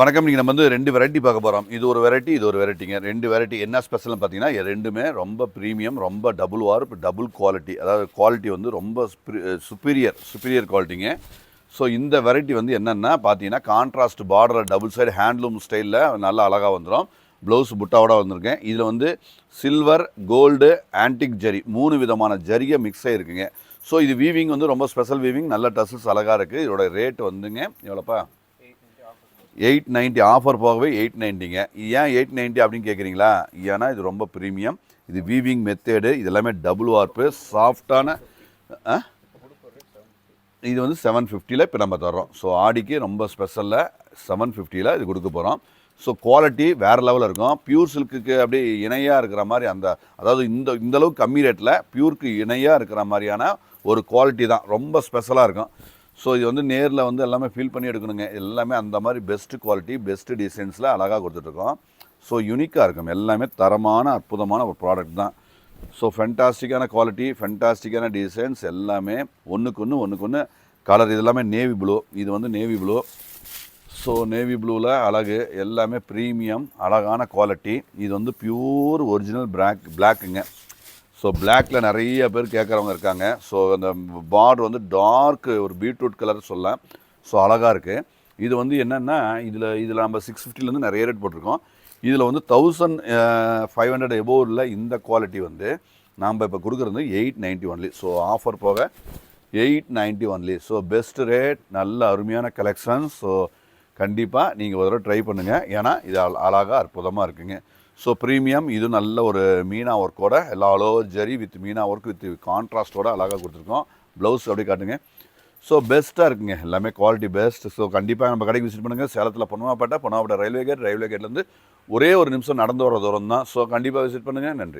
வணக்கம். நீங்கள் நம்ம வந்து 2 வெரைட்டி பார்க்க போகிறோம். இது ஒரு வெரைட்டி, இது ஒரு வெரைட்டிங்க. 2 வெரைட்டி என்ன ஸ்பெஷல்னு பார்த்தீங்கன்னா, ரெண்டுமே ரொம்ப ப்ரீமியம், ரொம்ப டபுள் வார்ப், டபுள் குவாலிட்டி. அதாவது குவாலிட்டி வந்து ரொம்ப சுப்பீரியர் குவாலிட்டிங்க. ஸோ இந்த வெரைட்டி வந்து என்னென்னா பார்த்தீங்கன்னா, contrast border double side handloom ஸ்டைலில் நல்லா அழகாக வந்துடும். ப்ளவுஸ் புட்டாவோட வந்திருக்கேன். இதில் வந்து சில்வர், கோல்டு, ஆன்டிக் ஜரி 3 விதமான ஜரிகை மிக்ஸ் ஆகிருக்குங்க. ஸோ இது வீவிங் வந்து ரொம்ப ஸ்பெஷல் வீவிங், நல்ல டசல்ஸ் அழகாக இருக்குது. இதோட ரேட் வந்துங்க எவ்வளோப்பா? 890. ஆஃபர் போகவே 890ங்க. ஏன் 890 அப்படின்னு கேட்குறீங்களா? ஏன்னா இது ரொம்ப ப்ரீமியம். இது வீவிங் மெத்தேடு, இது எல்லாமே டபுள் வார்ப்பு, சாஃப்டான. இது வந்து 750ல் இப்போ நம்ம தர்றோம். ஸோ ஆடிக்கு ரொம்ப ஸ்பெஷலில் 750ல் இது கொடுக்க போகிறோம். ஸோ குவாலிட்டி வேறு லெவலில் இருக்கும். பியூர் சில்க்குக்கு அப்படியே இணையாக இருக்கிற மாதிரி அதாவது இந்தளவுக்கு கம்மி ரேட்டில் பியூருக்கு இணையாக இருக்கிற மாதிரியான ஒரு குவாலிட்டி தான். ரொம்ப ஸ்பெஷலாக இருக்கும். ஸோ இது வந்து நேரில் வந்து எல்லாமே ஃபீல் பண்ணி எடுக்கணுங்க. எல்லாமே அந்த மாதிரி பெஸ்ட்டு குவாலிட்டி, பெஸ்ட்டு டிசைன்ஸில் அழகாக கொடுத்துட்ருக்கோம். ஸோ யூனிக்காக இருக்கும். எல்லாமே தரமான அற்புதமான ஒரு ப்ராடக்ட் தான். ஸோ ஃபென்டாஸ்டிக்கான குவாலிட்டி, ஃபென்டாஸ்டிக்கான டிசைன்ஸ், எல்லாமே ஒன்றுக்கு ஒன்று கலர். இது எல்லாமே நேவி ப்ளூ. இது வந்து நேவி ப்ளூ. ஸோ நேவி ப்ளூவில் அழகு, எல்லாமே ப்ரீமியம், அழகான குவாலிட்டி. இது வந்து பியூர் ஒரிஜினல் பிளாக்குங்க. ஸோ பிளாக்கில் நிறைய பேர் கேட்குறவங்க இருக்காங்க. ஸோ அந்த பார்டர் வந்து டார்க் ஒரு பீட்ரூட் கலர் சொல்லலாம். ஸோ அழகாக இருக்குது. இது வந்து என்னென்னா இதில் நம்ம 650லேருந்து நிறைய ரேட் போட்டிருக்கோம். இதில் வந்து 1500 எபோவில் இந்த குவாலிட்டி வந்து நாம் இப்போ கொடுக்குறது 890 ஒன்லி. ஸோ ஆஃபர் போக 890 ஒன்லி. ஸோ பெஸ்ட் ரேட், நல்ல அருமையான கலெக்ஷன். ஸோ கண்டிப்பாக நீங்கள் ஒரு தடவை ட்ரை பண்ணுங்கள். ஏன்னா இது அழகாக அற்புதமாக இருக்குங்க. So premium. இது நல்ல ஒரு மீனா ஒர்க்கோட, எல்லா all over zari with meena work with கான்ட்ராஸ்டோட அழகாக கொடுத்துருக்கோம். ப்ளவுஸ் அப்படியே காட்டுங்க. ஸோ பெஸ்ட்டாக இருக்குங்க. எல்லாமே குவாலிட்டி பெஸ்ட். ஸோ கண்டிப்பாக நம்ம கடைக்கு விசிட் பண்ணுங்கள். சேலத்தில் பொன்னமாப்பேட்டை ரயில்வே கேட்லேருந்து ஒரே ஒரு நிமிஷம் நடந்து வர தூரம் தான். ஸோ கண்டிப்பாக விசிட் பண்ணுங்கள். நன்றி.